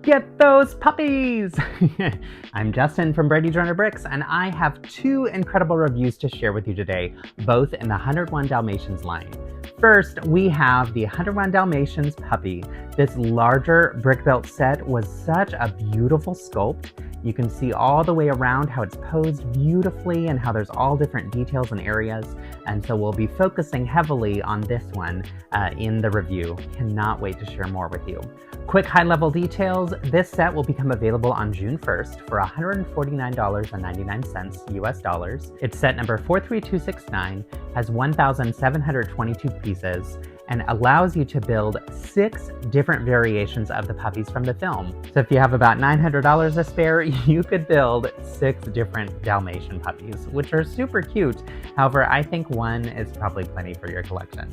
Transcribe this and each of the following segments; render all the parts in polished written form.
Get those puppies! I'm Justin from Brady Joiner Bricks, and I have two incredible reviews to share with you today, both in the 101 Dalmatians line. First, we have the 101 Dalmatians Puppy. This larger brick-built set was such a beautiful sculpt. You can see all the way around how it's posed beautifully and how there's all different details and areas. And so we'll be focusing heavily on this one in the review. Cannot wait to share more with you. Quick high-level details. This set will become available on June 1st for $149.99 US dollars. It's set number 43269, has 1,722 pieces, and allows you to build 6 different variations of the puppies from the film. So if you have about $900 to spare, you could build 6 different Dalmatian puppies, which are super cute. However, I think one is probably plenty for your collection.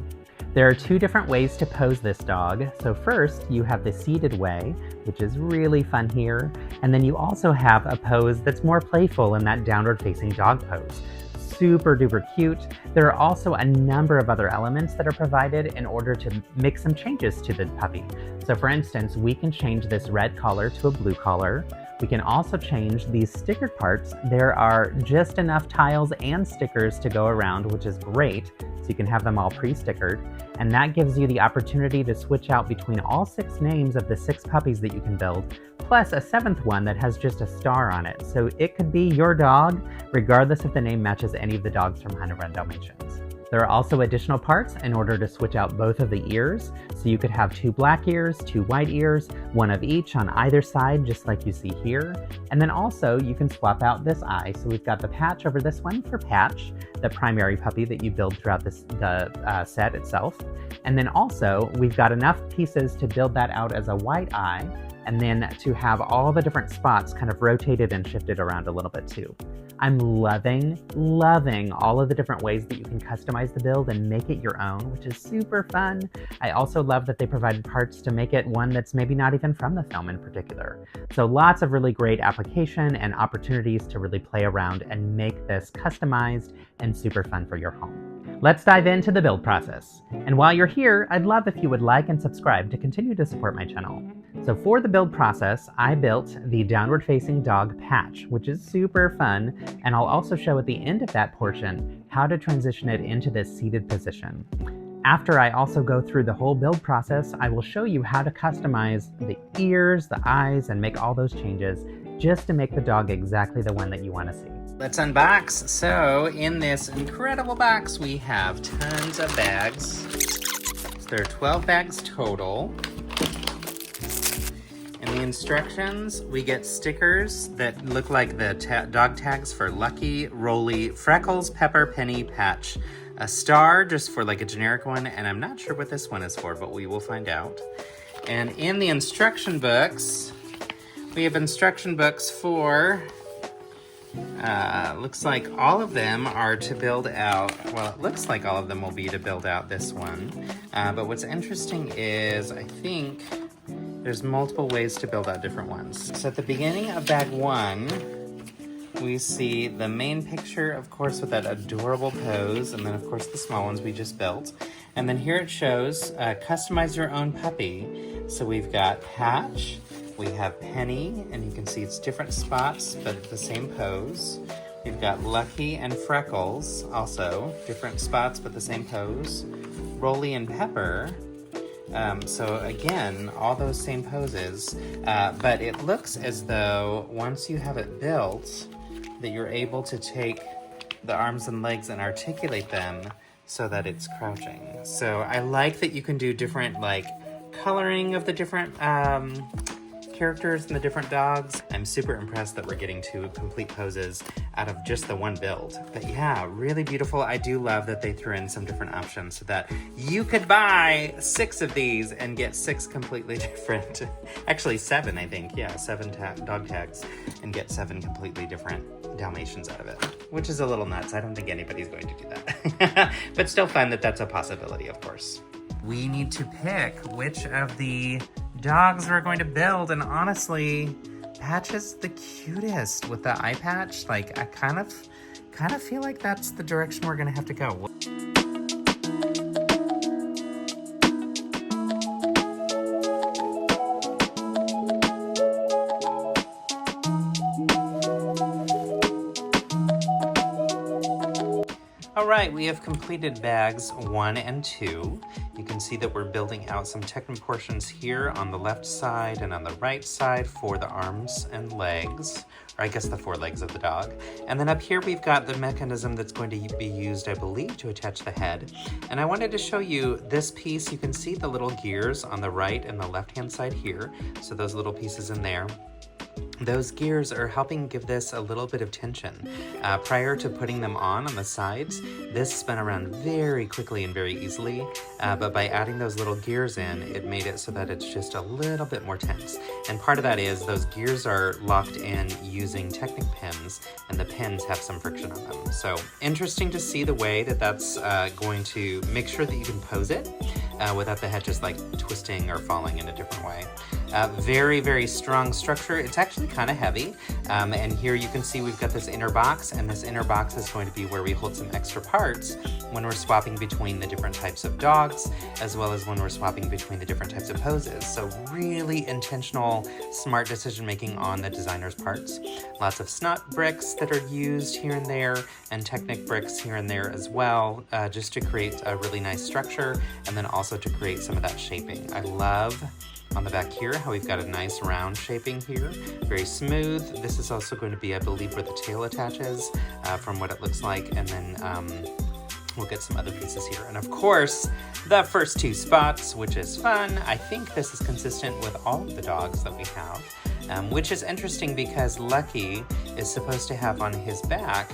There are 2 different ways to pose this dog. So first, you have the seated way, which is really fun here. And then you also have a pose that's more playful in that downward-facing dog pose. Super duper cute. There are also a number of other elements that are provided in order to make some changes to the puppy. So for instance, we can change this red collar to a blue collar. We can also change these stickered parts. There are just enough tiles and stickers to go around, which is great. So you can have them all pre-stickered. And that gives you the opportunity to switch out between all 6 names of the 6 puppies that you can build, plus a 7th one that has just a star on it. So it could be your dog, regardless if the name matches any of the dogs from 101 Dalmatians. There are also additional parts in order to switch out both of the ears. So you could have 2 black ears, 2 white ears, one of each on either side, just like you see here. And then also you can swap out this eye. So we've got the patch over this one for Patch, the primary puppy that you build throughout the set itself. And then also we've got enough pieces to build that out as a white eye, and then to have all the different spots kind of rotated and shifted around a little bit too. I'm loving all of the different ways that you can customize the build and make it your own, which is super fun. I also love that they provided parts to make it one that's maybe not even from the film in particular. So lots of really great application and opportunities to really play around and make this customized and super fun for your home. Let's dive into the build process. And while you're here, I'd love if you would like and subscribe to continue to support my channel. So for the build process, I built the downward-facing dog Patch, which is super fun, and I'll also show at the end of that portion how to transition it into this seated position. After I also go through the whole build process, I will show you how to customize the ears, the eyes, and make all those changes just to make the dog exactly the one that you want to see. Let's unbox. So in this incredible box, we have tons of bags. So there are 12 bags total. In the instructions, we get stickers that look like the dog tags for Lucky, Rolly, Freckles, Pepper, Penny, Patch. A star just for like a generic one, and I'm not sure what this one is for, but we will find out. And in the instruction books, we have instruction books for, looks like all of them are to build out, well, it looks like all of them will be to build out this one. But what's interesting is, I think, there's multiple ways to build out different ones. So at the beginning of bag 1, we see the main picture, of course, with that adorable pose, and then of course the small ones we just built. And then here it shows, customize your own puppy. So we've got Patch, we have Penny, and you can see it's different spots, but the same pose. We've got Lucky and Freckles, also different spots, but the same pose. Rolly and Pepper. So again, all those same poses, but it looks as though once you have it built, that you're able to take the arms and legs and articulate them so that it's crouching. So I like that you can do different like coloring of the different characters and the different dogs. I'm super impressed that we're getting 2 complete poses out of just the one build. But yeah, really beautiful. I do love that they threw in some different options so that you could buy 6 of these and get 6 completely different, actually 7, I think. Yeah, 7 dog tags and get 7 completely different Dalmatians out of it, which is a little nuts. I don't think anybody's going to do that. But still fun that that's a possibility, of course. We need to pick which of the dogs we're going to build, and honestly, Patch is the cutest with the eye patch. Like, I kind of feel like that's the direction we're gonna have to go. All right, we have completed bags 1 and 2. You can see that we're building out some technical portions here on the left side and on the right side for the arms and legs, or I guess the forelegs of the dog. And then up here we've got the mechanism that's going to be used, I believe, to attach the head. And I wanted to show you this piece. You can see the little gears on the right and the left-hand side here. So those little pieces in there. Those gears are helping give this a little bit of tension. Prior to putting them on the sides, this spun around very quickly and very easily, but by adding those little gears in, it made it so that it's just a little bit more tense. And part of that is those gears are locked in using Technic pins, and the pins have some friction on them. So interesting to see the way that that's going to make sure that you can pose it without the head just like twisting or falling in a different way. Very, very strong structure. It's actually kind of heavy. And here you can see we've got this inner box, and this inner box is going to be where we hold some extra parts when we're swapping between the different types of dogs, as well as when we're swapping between the different types of poses. So really intentional, smart decision making on the designer's parts. Lots of snot bricks that are used here and there, and Technic bricks here and there as well, just to create a really nice structure, and then also to create some of that shaping. I love on the back here how we've got a nice round shaping here, very smooth. This is also going to be, I believe, where the tail attaches from what it looks like, and then we'll get some other pieces here. And of course, the first 2 spots, which is fun. I think this is consistent with all of the dogs that we have, which is interesting because Lucky is supposed to have on his back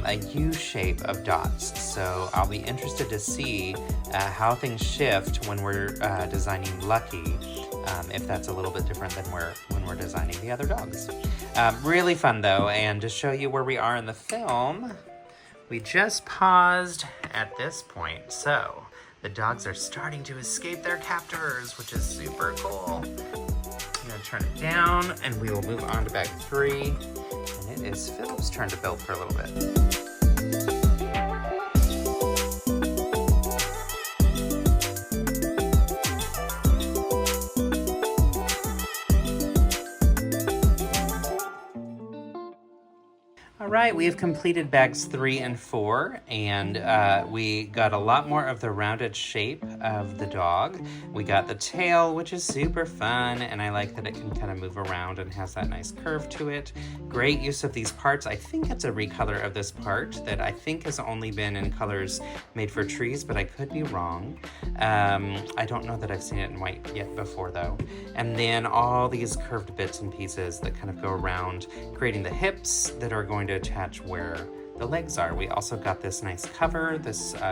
a U shape of dots. So I'll be interested to see how things shift when we're designing Lucky, if that's a little bit different than when we're designing the other dogs. Really fun though, and to show you where we are in the film, we just paused at this point. So the dogs are starting to escape their captors, which is super cool. I'm gonna turn it down and we will move on to bag 3. And it is Philip's turn to build for a little bit. All right, we have completed bags 3 and 4, and we got a lot more of the rounded shape of the dog. We got the tail, which is super fun, and I like that it can kind of move around and has that nice curve to it. Great use of these parts. I think it's a recolor of this part that I think has only been in colors made for trees, but I could be wrong. I don't know that I've seen it in white yet before though. And then all these curved bits and pieces that kind of go around, creating the hips that are going to attach where the legs are. We also got this nice cover,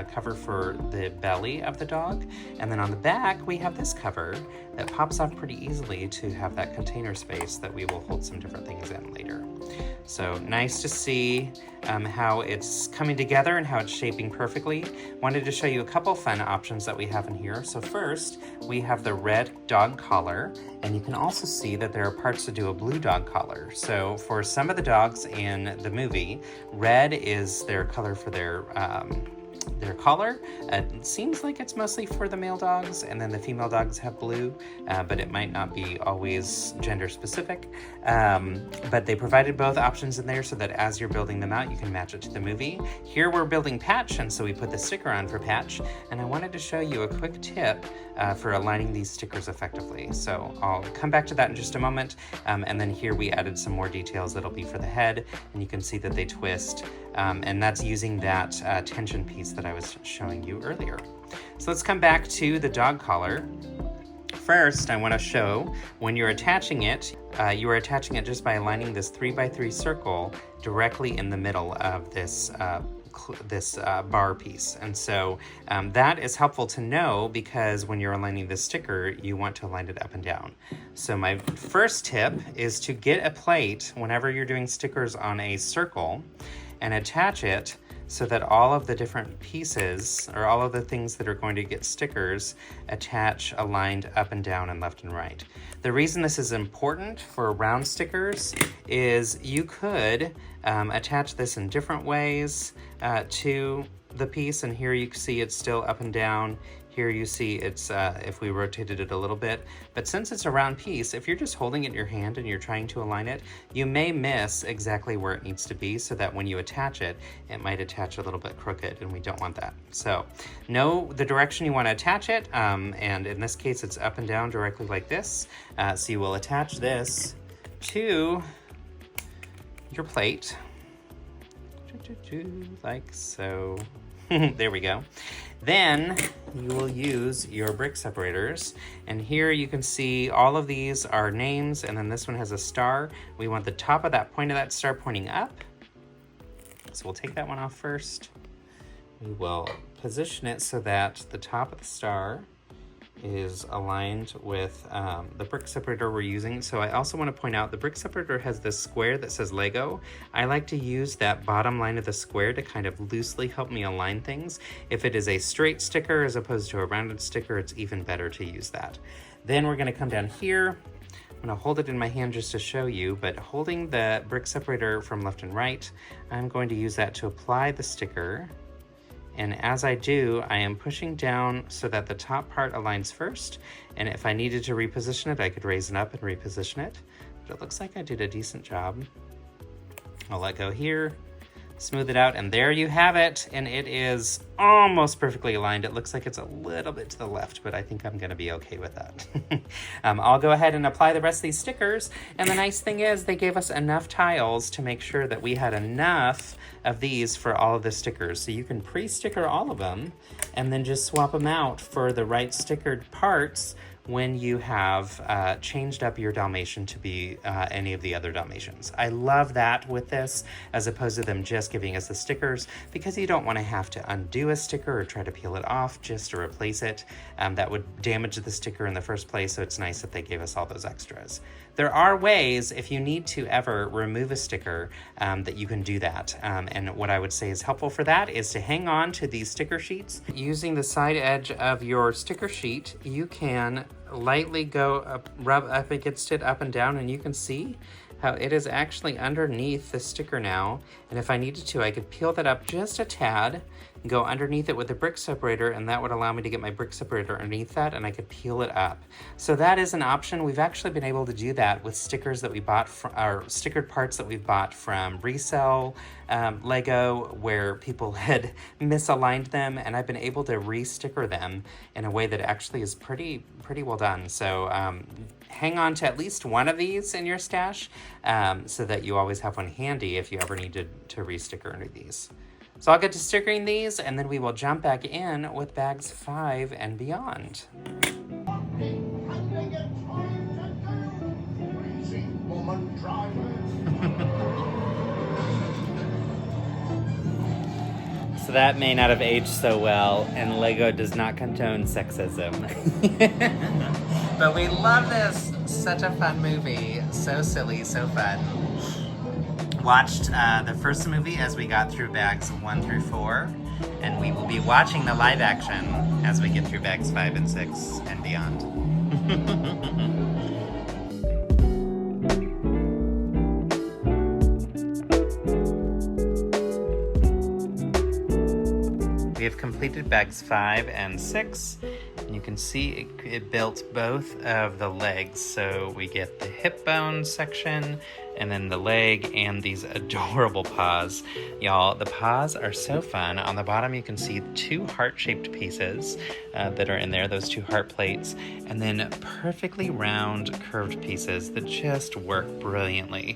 cover for the belly of the dog. And then on the back, we have this cover that pops off pretty easily to have that container space that we will hold some different things in later. So nice to see how it's coming together and how it's shaping perfectly. Wanted to show you a couple fun options that we have in here. So first, we have the red dog collar, and you can also see that there are parts to do a blue dog collar. So for some of the dogs in the movie, red is their color for their collar. It seems like it's mostly for the male dogs, and then the female dogs have blue, but it might not be always gender specific. But they provided both options in there so that as you're building them out, you can match it to the movie. Here we're building Patch, and so we put the sticker on for Patch, and I wanted to show you a quick tip for aligning these stickers effectively. So I'll come back to that in just a moment, and then here we added some more details that'll be for the head, and you can see that they twist, and that's using that tension piece that I was showing you earlier. So let's come back to the dog collar. First, I want to show when you're attaching it, you are attaching it just by aligning this 3x3 circle directly in the middle of this bar piece. And so that is helpful to know because when you're aligning the sticker, you want to align it up and down. So my first tip is to get a plate whenever you're doing stickers on a circle and attach it so that all of the different pieces or all of the things that are going to get stickers attach aligned up and down and left and right. The reason this is important for round stickers is you could attach this in different ways to the piece, and here you can see it's still up and down. Here you see it's, if we rotated it a little bit, but since it's a round piece, if you're just holding it in your hand and you're trying to align it, you may miss exactly where it needs to be, so that when you attach it, it might attach a little bit crooked, and we don't want that. So know the direction you want to attach it, and in this case it's up and down directly like this. So you will attach this to your plate, like so. There we go. Then you will use your brick separators, and here you can see all of these are names, and then this one has a star. We want the top of that point of that star pointing up, so we'll take that one off first. We will position it so that the top of the star is aligned with the brick separator we're using. So I also want to point out the brick separator has this square that says Lego. I like to use that bottom line of the square to kind of loosely help me align things. If it is a straight sticker as opposed to a rounded sticker, it's even better to use that. Then we're going to come down here. I'm going to hold it in my hand just to show you, but holding the brick separator from left and right, I'm going to use that to apply the sticker. And as I do, I am pushing down so that the top part aligns first. And if I needed to reposition it, I could raise it up and reposition it. But it looks like I did a decent job. I'll let go here, smooth it out, and there you have it. And it is almost perfectly aligned. It looks like it's a little bit to the left, but I think I'm gonna be okay with that. I'll go ahead and apply the rest of these stickers. And the nice thing is they gave us enough tiles to make sure that we had enough of these for all of the stickers. So you can pre-sticker all of them and then just swap them out for the right stickered parts when you have changed up your Dalmatian to be any of the other Dalmatians. I love that with this, as opposed to them just giving us the stickers, because you don't want to have to undo a sticker or try to peel it off just to replace it. That would damage the sticker in the first place, so it's nice that they gave us all those extras. There are ways, if you need to ever remove a sticker, that you can do that. And what I would say is helpful for that is to hang on to these sticker sheets. Using the side edge of your sticker sheet, you can lightly go up, rub up against it up and down, and you can see how it is actually underneath the sticker now. And if I needed to, I could peel that up just a tad, go underneath it with the brick separator, and that would allow me to get my brick separator underneath that, and I could peel it up. So that is an option. We've actually been able to do that with stickers that we bought from, or stickered parts that we've bought from resale Lego, where people had misaligned them, and I've been able to re-sticker them in a way that actually is pretty well done. So hang on to at least one of these in your stash, so that you always have one handy if you ever needed to re-sticker under these. So I'll get to stickering these, and then we will jump back in with bags 5 and beyond. So that may not have aged so well, and Lego does not condone sexism. But we love this. Such a fun movie. So silly, so fun. Watched the first movie as we got through bags 1 through 4, and we will be watching the live action as we get through bags 5 and 6 and beyond. We have completed bags 5 and 6, and you can see it built both of the legs. So we get the hip bone section, and then the leg, and these adorable paws. Y'all, the paws are so fun. On the bottom you can see 2 heart-shaped pieces that are in there, those 2 heart plates, and then perfectly round curved pieces that just work brilliantly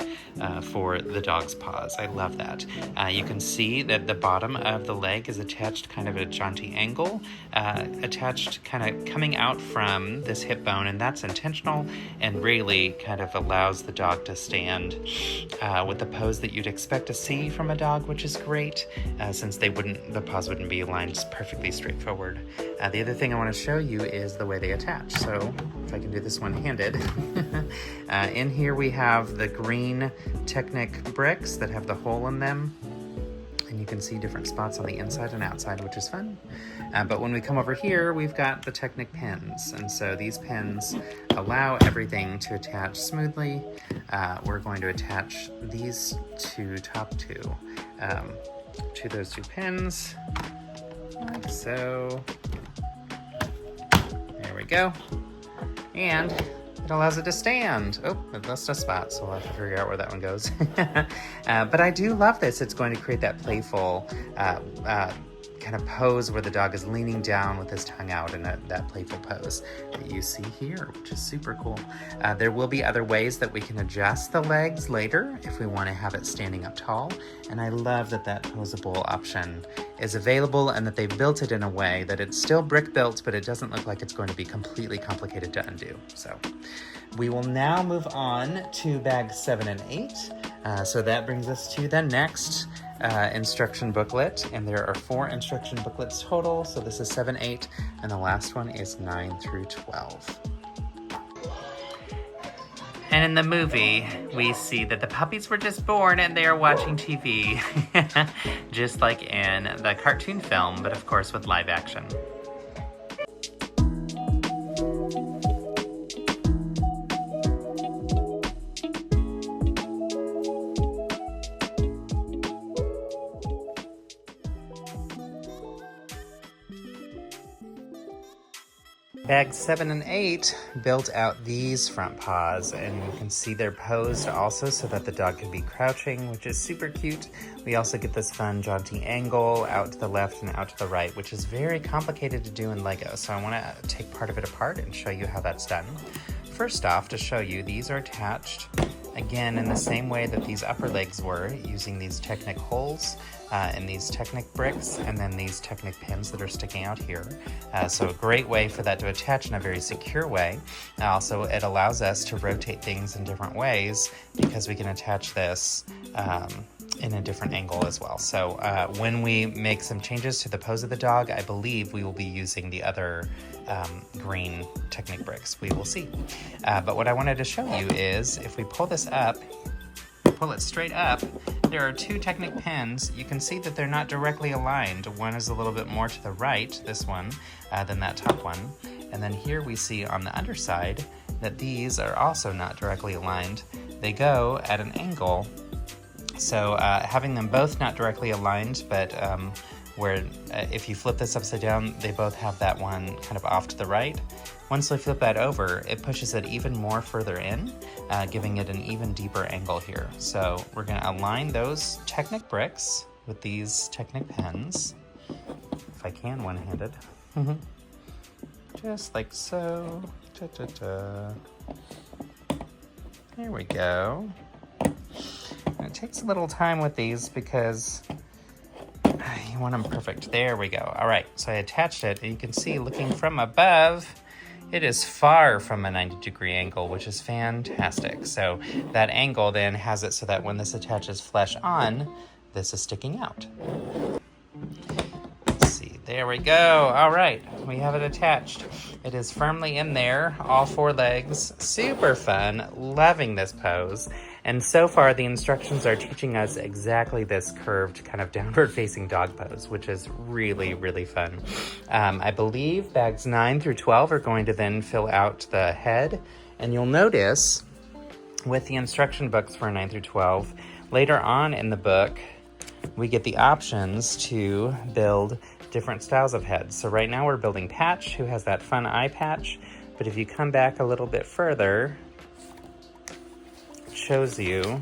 for the dog's paws. I love that. You can see that the bottom of the leg is attached kind of at a jaunty angle, attached kind of coming out from this hip bone, and that's intentional and really kind of allows the dog to stand with the pose that you'd expect to see from a dog, which is great, since the paws wouldn't be aligned perfectly straightforward. The other thing I want to show you is the way they attach. So if I can do this one-handed, in here we have the green Technic bricks that have the hole in them, and you can see different spots on the inside and outside, which is fun. But when we come over here, we've got the Technic pins, and so these pins allow everything to attach smoothly. We're going to attach these top two to those 2 pins, like so. we go. And it allows it to stand. Oh, it lost a spot, so we'll have to figure out where that one goes. But I do love this. It's going to create that playful kind of pose where the dog is leaning down with his tongue out in that playful pose that you see here, which is super cool. There will be other ways that we can adjust the legs later if we want to have it standing up tall. And I love that that posable option is available and that they've built it in a way that it's still brick built, but it doesn't look like it's going to be completely complicated to undo. So we will now move on to bags 7 and 8. So that brings us to the next instruction booklet, and there are 4 instruction booklets total. So this is 7, 8, and the last one is 9 through 12. And in the movie, we see that the puppies were just born and they are watching TV, just like in the cartoon film, but of course with live action. Bags 7 and 8 built out these front paws, and you can see they're posed also so that the dog can be crouching, which is super cute. We also get this fun jaunty angle out to the left and out to the right, which is very complicated to do in Lego. So I want to take part of it apart and show you how that's done. First off, to show you, these are attached again in the same way that these upper legs were, using these Technic holes and these Technic bricks, and then these Technic pins that are sticking out here. So a great way for that to attach in a very secure way. Also, it allows us to rotate things in different ways because we can attach this in a different angle as well. So when we make some changes to the pose of the dog, I believe we will be using the other green Technic bricks. We will see. But what I wanted to show you is if we pull this up, pull it straight up, there are 2 Technic pins. You can see that they're not directly aligned. One is a little bit more to the right, this one, than that top one. And then here we see on the underside that these are also not directly aligned. They go at an angle. So having them both not directly aligned, but where if you flip this upside down, they both have that one kind of off to the right. Once we flip that over, it pushes it even more further in, giving it an even deeper angle here. So we're going to align those Technic bricks with these Technic pens, if I can one-handed. Just like so. Ta-ta-ta. There we go. And it takes a little time with these because you want them perfect. There we go. All right, so I attached it, and you can see looking from above, it is far from a 90-degree angle, which is fantastic. So that angle then has it so that when this attaches flesh on, this is sticking out. Let's see, there we go. All right, we have it attached. It is firmly in there, all 4 legs. Super fun, loving this pose. And so far, the instructions are teaching us exactly this curved kind of downward-facing dog pose, which is really, really fun. I believe bags 9 through 12 are going to then fill out the head. And you'll notice with the instruction books for 9 through 12, later on in the book, we get the options to build different styles of heads. So right now we're building Patch, who has that fun eye patch. But if you come back a little bit further, shows you,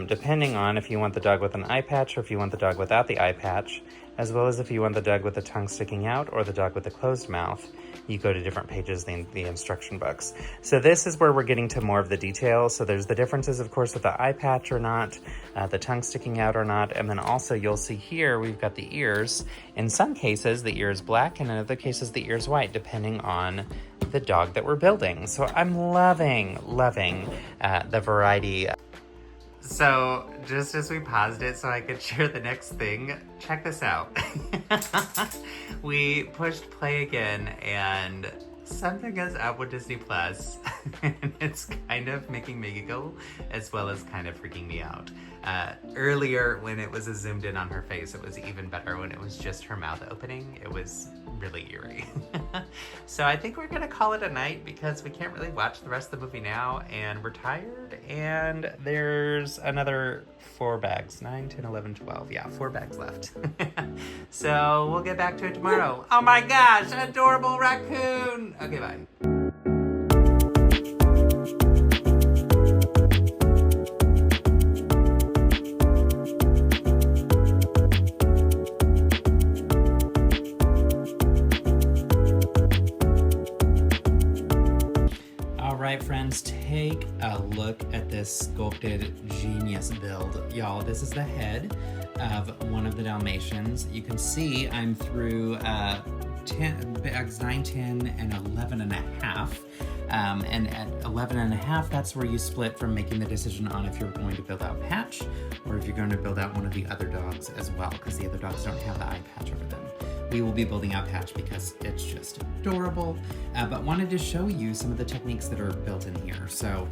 depending on if you want the dog with an eye patch or if you want the dog without the eye patch, as well as if you want the dog with the tongue sticking out or the dog with a closed mouth, you go to different pages in the instruction books. So this is where we're getting to more of the details. So there's the differences, of course, with the eye patch or not, the tongue sticking out or not, and then also you'll see here we've got the ears. In some cases, the ear is black, and in other cases, the ear is white, depending on the dog that we're building. So I'm loving the variety. So just as we paused it so I could share the next thing, check this out. We pushed play again and something is up with Disney Plus and it's kind of making me giggle as well as kind of freaking me out. Earlier when it was a zoomed in on her face, it was even better. When it was just her mouth opening, it was really eerie. So I think we're gonna call it a night because we can't really watch the rest of the movie now and we're tired, and there's another 4 bags, 9, 10, 11, 12. Yeah, 4 bags left. So we'll get back to it tomorrow. Oh my gosh, adorable raccoon. soon. Okay, bye. All right, friends, take a look at this sculpted genius build. Y'all, this is the head of one of the Dalmatians. You can see I'm through bags 9, 10, and 11 and a half. And at 11 and a half, that's where you split from making the decision on if you're going to build out Patch or if you're going to build out one of the other dogs as well, because the other dogs don't have the eye patch over them. We will be building out Patch because it's just adorable, but wanted to show you some of the techniques that are built in here. So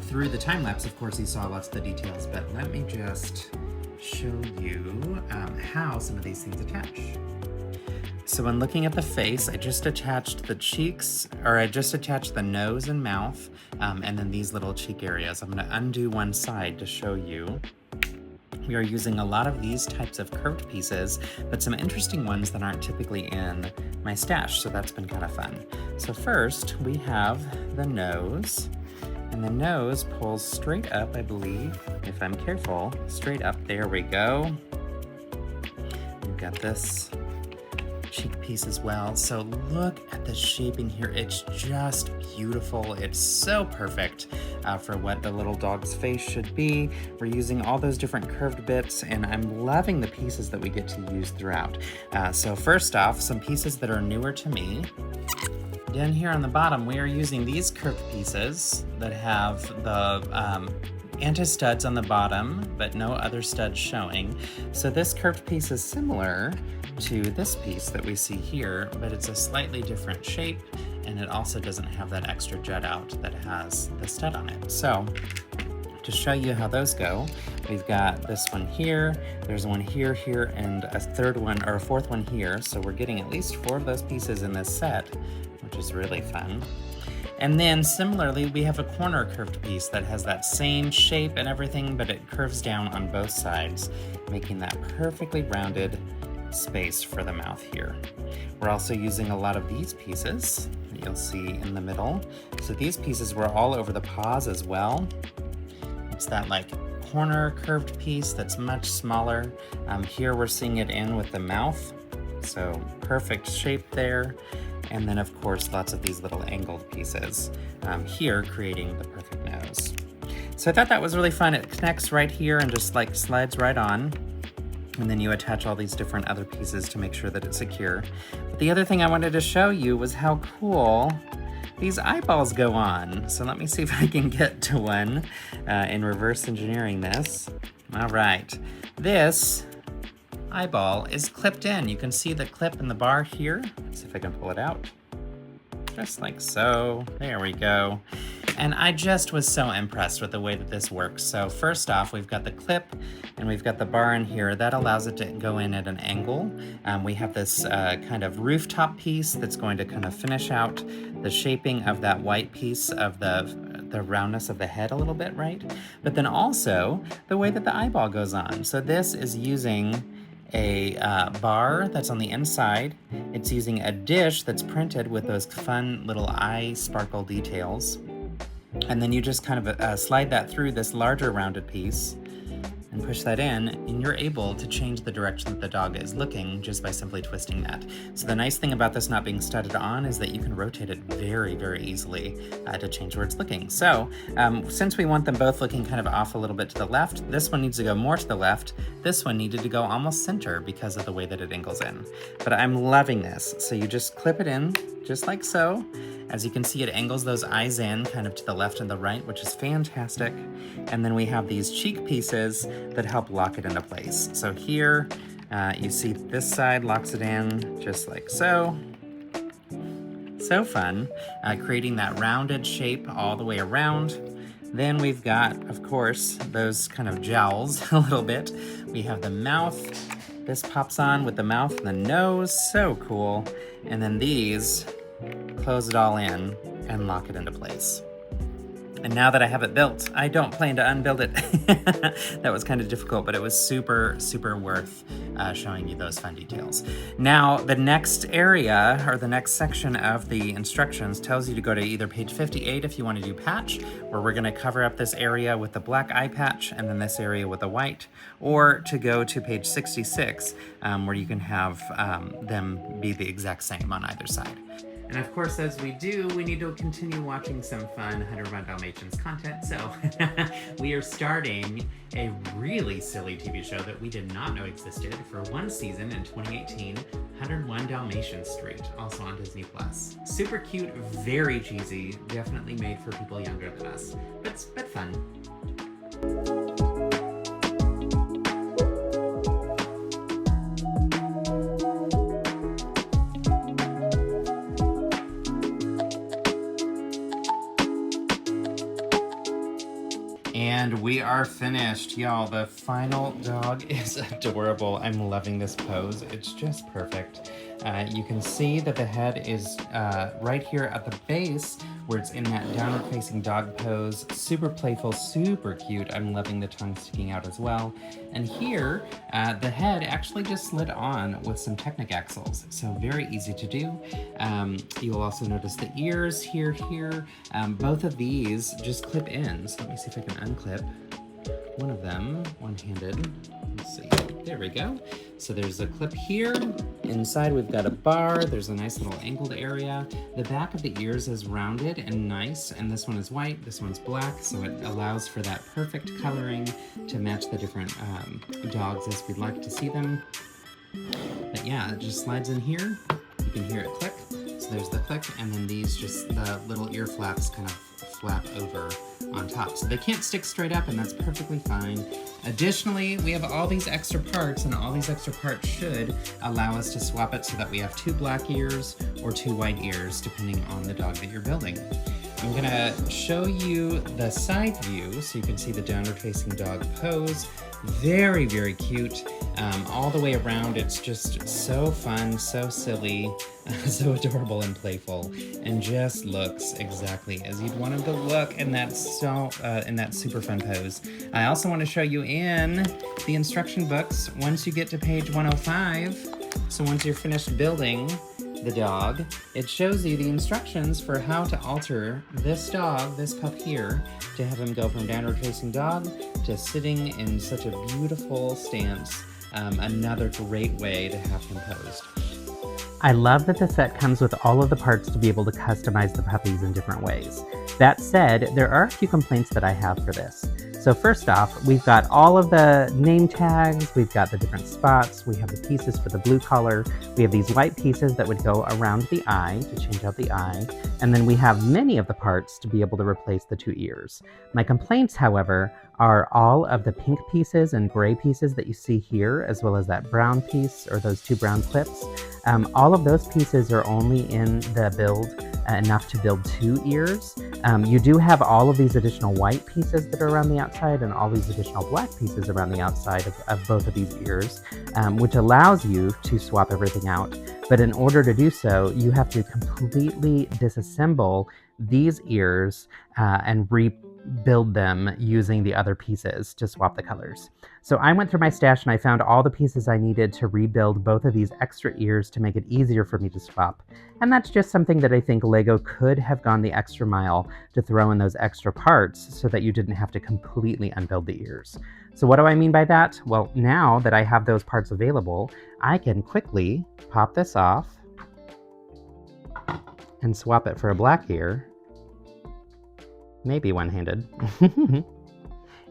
through the time lapse, of course, you saw lots of the details, but let me just show you how some of these things attach. So when looking at the face, I just attached the cheeks, or I just attached the nose and mouth, and then these little cheek areas. I'm gonna undo one side to show you. We are using a lot of these types of curved pieces, but some interesting ones that aren't typically in my stash, so that's been kind of fun. So first, we have the nose, and the nose pulls straight up, I believe, if I'm careful, straight up. There we go. We've got this cheek piece as well. So look at the shaping here. It's just beautiful. It's so perfect for what the little dog's face should be. We're using all those different curved bits, and I'm loving the pieces that we get to use throughout. So first off, some pieces that are newer to me. Down here on the bottom, we are using these curved pieces that have the anti-studs on the bottom, but no other studs showing. So this curved piece is similar to this piece that we see here, but it's a slightly different shape, and it also doesn't have that extra jut out that has the stud on it. So to show you how those go, we've got this one here, there's one here, here, and a third one, or a fourth one here. So we're getting at least 4 of those pieces in this set, which is really fun. And then similarly, we have a corner curved piece that has that same shape and everything, but it curves down on both sides, making that perfectly rounded space for the mouth here. We're also using a lot of these pieces that you'll see in the middle. So these pieces were all over the paws as well. It's that like corner curved piece that's much smaller. Here we're seeing it in with the mouth. So perfect shape there. And then of course, lots of these little angled pieces here creating the perfect nose. So I thought that was really fun. It connects right here and just like slides right on. And then you attach all these different other pieces to make sure that it's secure. But the other thing I wanted to show you was how cool these eyeballs go on. So let me see if I can get to one in reverse engineering this. All right, this eyeball is clipped in. You can see the clip in the bar here. Let's see if I can pull it out. Just like so, there we go. And I just was so impressed with the way that this works. So first off, we've got the clip and we've got the bar in here. That allows it to go in at an angle. We have this kind of rooftop piece that's going to kind of finish out the shaping of that white piece of the roundness of the head a little bit, right? But then also the way that the eyeball goes on. So this is using a bar that's on the inside. It's using a dish that's printed with those fun little eye sparkle details. And then you just kind of slide that through this larger rounded piece and push that in, and you're able to change the direction that the dog is looking just by simply twisting that. So the nice thing about this not being studded on is that you can rotate it very, very easily to change where it's looking. So since we want them both looking kind of off a little bit to the left, this one needs to go more to the left. This one needed to go almost center because of the way that it angles in. But I'm loving this. So you just clip it in just like so. As you can see, it angles those eyes in kind of to the left and the right, which is fantastic. And then we have these cheek pieces that help lock it into place. So here, you see this side locks it in just like so. So fun, creating that rounded shape all the way around. Then we've got, of course, those kind of jowls a little bit. We have the mouth. This pops on with the mouth and the nose, so cool. And then these close it all in and lock it into place. And now that I have it built, I don't plan to unbuild it. That was kind of difficult, but it was super, super worth showing you those fun details. Now, the next area, or the next section of the instructions tells you to go to either page 58 if you want to do patch, where we're gonna cover up this area with the black eye patch and then this area with the white, or to go to page 66, where you can have them be the exact same on either side. And of course, as we do, we need to continue watching some fun 101 Dalmatians content. So we are starting a really silly TV show that we did not know existed for one season in 2018, 101 Dalmatian Street, also on Disney+. Super cute, very cheesy, definitely made for people younger than us, but fun. And we are finished, y'all. The final dog is adorable. I'm loving this pose. It's just perfect. You can see that the head is right here at the base where it's in that downward facing dog pose. Super playful, super cute. I'm loving the tongue sticking out as well. And here, the head actually just slid on with some Technic axles. So very easy to do. You'll also notice the ears here. Both of these just clip in. So let me see if I can unclip one of them, one-handed. Let's see, there we go. So there's a clip here. Inside we've got a bar. There's a nice little angled area. The back of the ears is rounded and nice, and this one is white, this one's black, so it allows for that perfect coloring to match the different dogs as we'd like to see them. But yeah, it just slides in here. You can hear it click. So there's the click, and then these just, the little ear flaps kind of flap over on top. So they can't stick straight up, and that's perfectly fine. Additionally, we have all these extra parts, and all these extra parts should allow us to swap it so that we have 2 black ears or 2 white ears, depending on the dog that you're building. I'm gonna show you the side view so you can see the downward facing dog pose. Very, very cute. All the way around, it's just so fun, so silly, so adorable and playful, and just looks exactly as you'd want him to look in that super fun pose. I also want to show you in the instruction books, once you get to page 105, so once you're finished building the dog, it shows you the instructions for how to alter this dog, this pup here, to have him go from downward facing dog to sitting in such a beautiful stance. Another great way to have him posed. I love that the set comes with all of the parts to be able to customize the puppies in different ways. That said, there are a few complaints that I have for this. So first off, we've got all of the name tags, we've got the different spots, we have the pieces for the blue color, we have these white pieces that would go around the eye to change out the eye, and then we have many of the parts to be able to replace the 2 ears. My complaints, however, are all of the pink pieces and gray pieces that you see here, as well as that brown piece, or those 2 brown clips. All of those pieces are only in the build enough to build 2 ears. You do have all of these additional white pieces that are around the outside and all these additional black pieces around the outside of both of these ears, which allows you to swap everything out. But in order to do so, you have to completely disassemble these ears and rebuild them using the other pieces to swap the colors. So I went through my stash and I found all the pieces I needed to rebuild both of these extra ears to make it easier for me to swap. And that's just something that I think LEGO could have gone the extra mile to throw in those extra parts so that you didn't have to completely unbuild the ears. So what do I mean by that? Well, now that I have those parts available, I can quickly pop this off and swap it for a black ear. Maybe one-handed,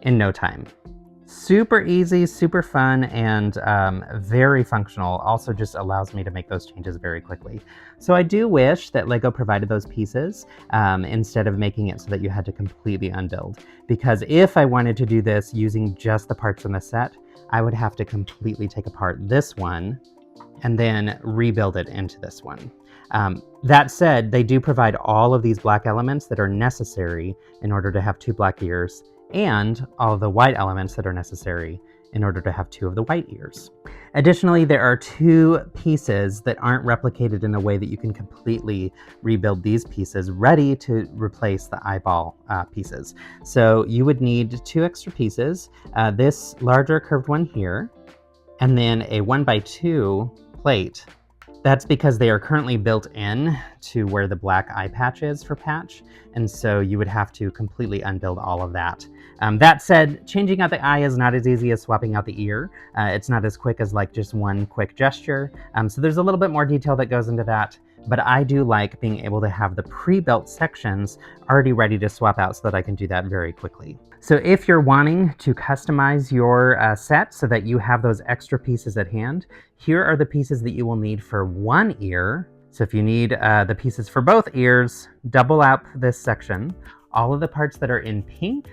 in no time. Super easy, super fun, and very functional. Also just allows me to make those changes very quickly. So I do wish that LEGO provided those pieces instead of making it so that you had to completely unbuild. Because if I wanted to do this using just the parts in the set, I would have to completely take apart this one and then rebuild it into this one. That said, they do provide all of these black elements that are necessary in order to have 2 black ears, and all of the white elements that are necessary in order to have 2 of the white ears. Additionally, there are 2 pieces that aren't replicated in a way that you can completely rebuild these pieces ready to replace the eyeball pieces. So you would need 2 extra pieces, this larger curved one here, and then a 1x2 plate. That's because they are currently built in to where the black eye patch is for Patch, and so you would have to completely unbuild all of that. That said, changing out the eye is not as easy as swapping out the ear. It's not as quick as like just one quick gesture, so there's a little bit more detail that goes into that. But I do like being able to have the pre-built sections already ready to swap out so that I can do that very quickly. So if you're wanting to customize your set so that you have those extra pieces at hand, here are the pieces that you will need for one ear. So if you need the pieces for both ears, double up this section. All of the parts that are in pink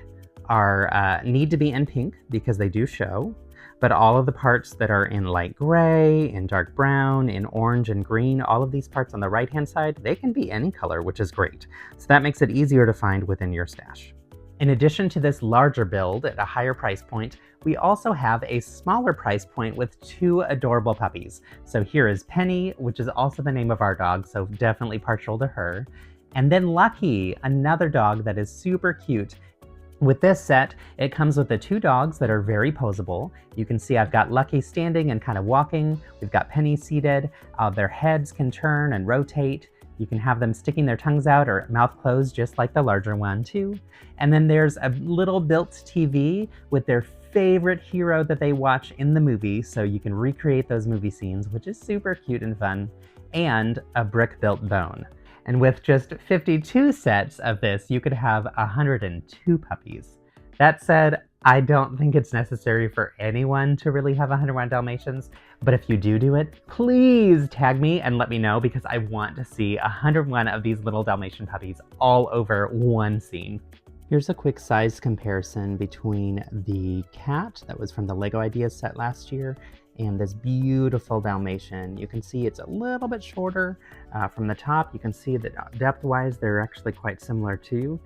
need to be in pink because they do show. But all of the parts that are in light gray, in dark brown, in orange and green, all of these parts on the right-hand side, they can be any color, which is great. So that makes it easier to find within your stash. In addition to this larger build at a higher price point, we also have a smaller price point with 2 adorable puppies. So here is Penny, which is also the name of our dog, so definitely partial to her. And then Lucky, another dog that is super cute. With this set, it comes with the 2 dogs that are very posable. You can see I've got Lucky standing and kind of walking. We've got Penny seated. Their heads can turn and rotate. You can have them sticking their tongues out or mouth closed just like the larger one too. And then there's a little built TV with their favorite hero that they watch in the movie, so you can recreate those movie scenes, which is super cute and fun, and a brick-built bone. And with just 52 sets of this, you could have 102 puppies. That said, I don't think it's necessary for anyone to really have 101 Dalmatians, but if you do it, please tag me and let me know because I want to see 101 of these little Dalmatian puppies all over one scene. Here's a quick size comparison between the cat that was from the Lego Ideas set last year and this beautiful Dalmatian. You can see it's a little bit shorter from the top. You can see that depth-wise, they're actually quite similar too.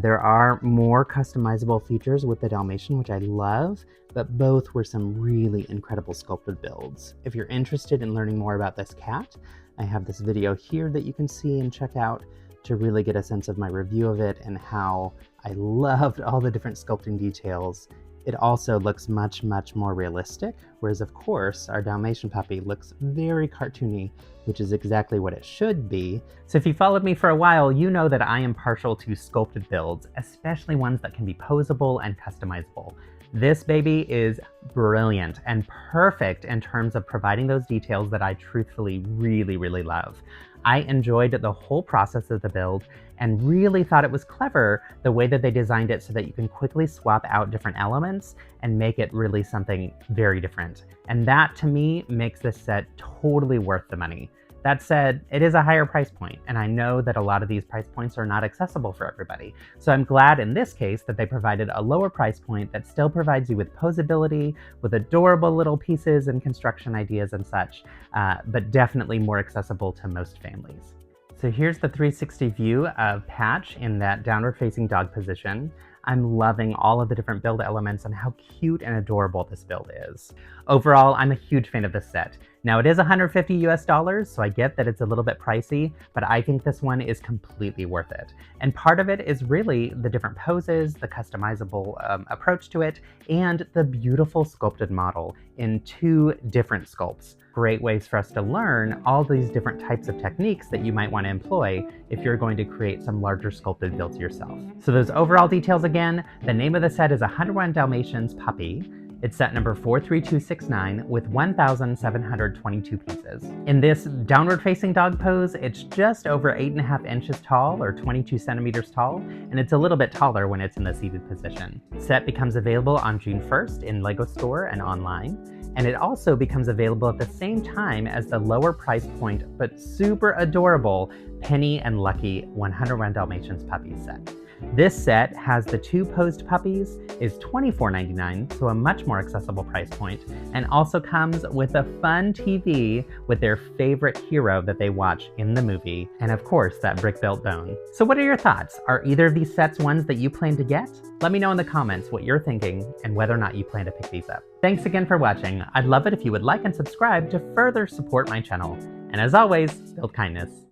There are more customizable features with the Dalmatian, which I love, but both were some really incredible sculpted builds. If you're interested in learning more about this cat, I have this video here that you can see and check out to really get a sense of my review of it and how I loved all the different sculpting details. It also looks much, much more realistic, whereas of course our Dalmatian puppy looks very cartoony, which is exactly what it should be. So if you followed me for a while, you know that I am partial to sculpted builds, especially ones that can be posable and customizable. This baby is brilliant and perfect in terms of providing those details that I truthfully really, really love. I enjoyed the whole process of the build and really thought it was clever the way that they designed it so that you can quickly swap out different elements and make it really something very different. And that to me makes this set totally worth the money. That said, it is a higher price point, and I know that a lot of these price points are not accessible for everybody. So I'm glad in this case that they provided a lower price point that still provides you with posability, with adorable little pieces and construction ideas and such, but definitely more accessible to most families. So here's the 360 view of Patch in that downward-facing dog position. I'm loving all of the different build elements and how cute and adorable this build is. Overall, I'm a huge fan of this set. Now it is $150 US, so I get that it's a little bit pricey, but I think this one is completely worth it. And part of it is really the different poses, the customizable approach to it, and the beautiful sculpted model in 2 different sculpts. Great ways for us to learn all these different types of techniques that you might want to employ if you're going to create some larger sculpted builds yourself. So those overall details again, the name of the set is 101 Dalmatians Puppy. It's set number 43269 with 1,722 pieces. In this downward-facing dog pose, it's just over 8.5 inches tall or 22 centimeters tall, and it's a little bit taller when it's in the seated position. Set becomes available on June 1st in LEGO Store and online, and it also becomes available at the same time as the lower price point but super adorable Penny and Lucky 101 Dalmatians Puppy set. This set has the 2 posed puppies, is $24.99, so a much more accessible price point, and also comes with a fun TV with their favorite hero that they watch in the movie, and of course that brick-built bone. So what are your thoughts? Are either of these sets ones that you plan to get? Let me know in the comments what you're thinking and whether or not you plan to pick these up. Thanks again for watching. I'd love it if you would like and subscribe to further support my channel. And as always, build kindness.